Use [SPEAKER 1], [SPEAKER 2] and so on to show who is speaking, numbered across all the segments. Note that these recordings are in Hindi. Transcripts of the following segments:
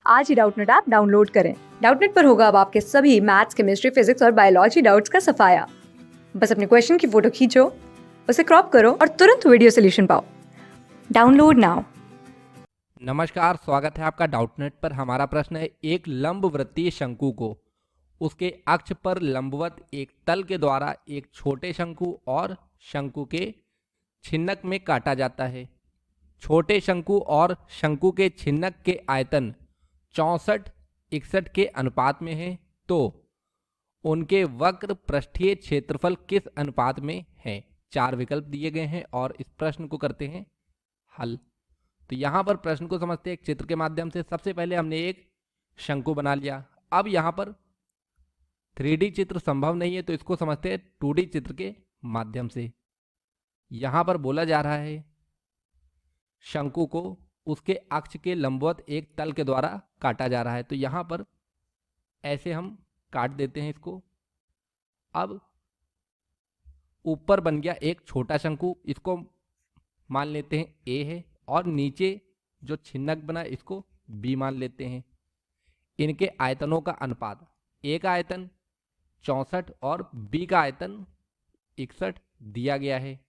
[SPEAKER 1] आज ही डाउटनेट ऐप डाउनलोड करें। डाउटनेट पर होगा अब आपके सभी मैथ्स, केमिस्ट्री, फिजिक्स और बायोलॉजी डाउट्स का सफाया। बस अपने क्वेश्चन की फोटो खींचो, उसे क्रॉप करो और तुरंत वीडियो सोल्यूशन पाओ। Download now.
[SPEAKER 2] नमस्कार, स्वागत है आपका डाउटनेट पर। हमारा प्रश्न है, एक लंबवृत्तीय शंकु को उसके अक्ष पर लंबवत एक तल के द्वारा एक छोटे शंकु और शंकु के छिन्नक में काटा जाता है। छोटे शंकु और शंकु के छिन्नक के आयतन 64:61 के अनुपात में है, तो उनके वक्र पृष्ठीय क्षेत्रफल किस अनुपात में है। 4 विकल्प दिए गए हैं और इस प्रश्न को करते हैं हल। तो यहाँ पर प्रश्न को समझते हैं एक चित्र के माध्यम से। सबसे पहले हमने एक शंकु बना लिया। अब यहाँ पर 3D चित्र संभव नहीं है, तो इसको समझते हैं 2D चित्र के माध्यम से। यहाँ पर बोला जा रहा है शंकु को उसके अक्ष के लंबवत एक तल के द्वारा काटा जा रहा है, तो यहाँ पर ऐसे हम काट देते हैं इसको। अब ऊपर बन गया एक छोटा शंकु, इसको मान लेते हैं ए है, और नीचे जो छिन्नक बना इसको बी मान लेते हैं। इनके आयतनों का अनुपात, ए का आयतन 64 और बी का आयतन 61 दिया गया है।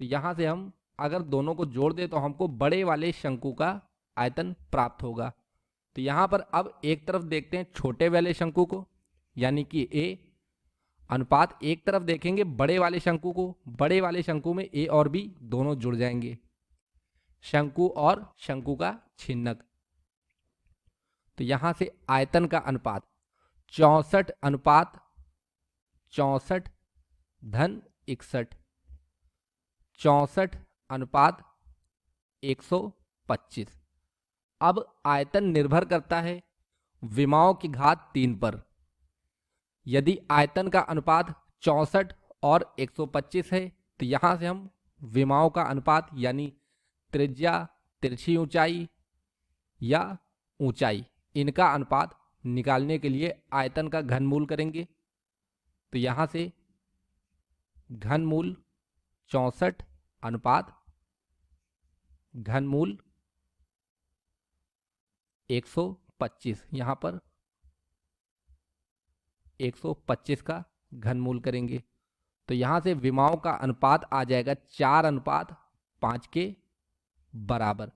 [SPEAKER 2] तो यहाँ से हम अगर दोनों को जोड़ दें तो हमको बड़े वाले शंकु का आयतन प्राप्त होगा। तो यहाँ पर अब एक तरफ देखते हैं छोटे वाले शंकु को, यानी कि ए अनुपात एक तरफ देखेंगे बड़े वाले शंकु को। बड़े वाले शंकु में ए और बी दोनों जुड़ जाएंगे, शंकु और शंकु का छिन्नक। तो यहाँ से आयतन का अनुपात 64:64 धन 61, 64:125। अब आयतन निर्भर करता है विमाओं की घात 3 पर। यदि आयतन का अनुपात 64 और 125 है, तो यहाँ से हम विमाओं का अनुपात यानी त्रिज्या, तिरछी ऊंचाई या ऊंचाई, इनका अनुपात निकालने के लिए आयतन का घनमूल करेंगे। तो यहाँ से घनमूल 64 अनुपात घनमूल 125, यहाँ पर 125 का घनमूल करेंगे। तो यहाँ से विमाओं का अनुपात आ जाएगा 4:5 के बराबर।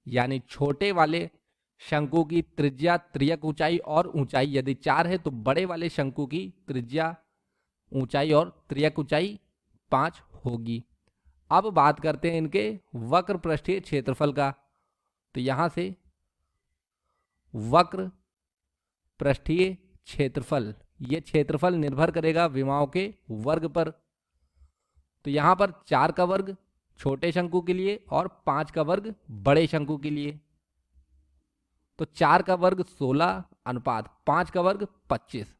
[SPEAKER 2] यानी छोटे वाले शंकु की त्रिज्या, त्रियक ऊंचाई और ऊंचाई यदि 4 है, तो बड़े वाले शंकु की त्रिज्या, ऊंचाई और त्रियक ऊंचाई 5 होगी। अब बात करते हैं इनके वक्र पृष्ठीय क्षेत्रफल का। तो यहाँ से वक्र पृष्ठीय क्षेत्रफल, ये क्षेत्रफल निर्भर करेगा विमाओं के वर्ग पर। तो यहाँ पर 4 का वर्ग छोटे शंकु के लिए और 5 का वर्ग बड़े शंकु के लिए। तो 4 का वर्ग 16 अनुपात 5 का वर्ग 25।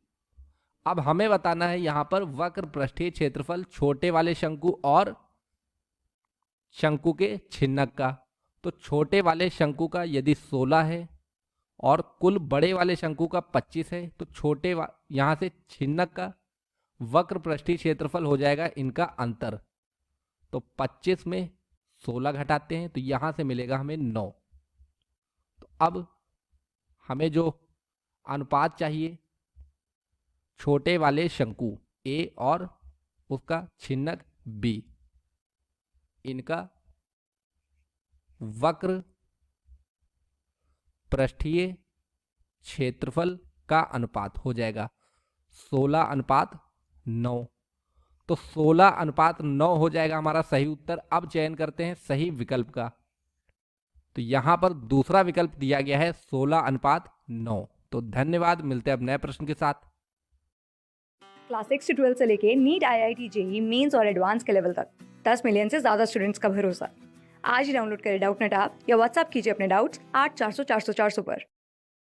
[SPEAKER 2] अब हमें बताना है यहाँ पर वक्र पृष्ठीय क्षेत्रफल छोटे वाले शंकु और शंकु के छिन्नक का। तो छोटे वाले शंकु का यदि 16 है और कुल बड़े वाले शंकु का 25 है, तो यहाँ से छिन्नक का वक्र पृष्ठीय क्षेत्रफल हो जाएगा इनका अंतर। तो 25 में 16 घटाते हैं, तो यहाँ से मिलेगा हमें 9। तो अब हमें जो अनुपात चाहिए छोटे वाले शंकु ए और उसका छिन्नक बी, इनका वक्र पृष्ठीय क्षेत्रफल का अनुपात हो जाएगा 16:9। तो 16:9 हो जाएगा हमारा सही उत्तर। अब चयन करते हैं सही विकल्प का। तो यहां पर दूसरा विकल्प दिया गया है 16:9। तो धन्यवाद, मिलते हैं अब नए प्रश्न के साथ।
[SPEAKER 1] क्लास 6 से 12 से लेके नीट, IIT, JEE मेंस और एडवांस के लेवल तक 10 मिलियन से ज्यादा स्टूडेंट्स का भरोसा। आज ही डाउनलोड करें डाउटनेट ऐप या व्हाट्सएप कीजिए अपने डाउट्स 8400 400 400 पर।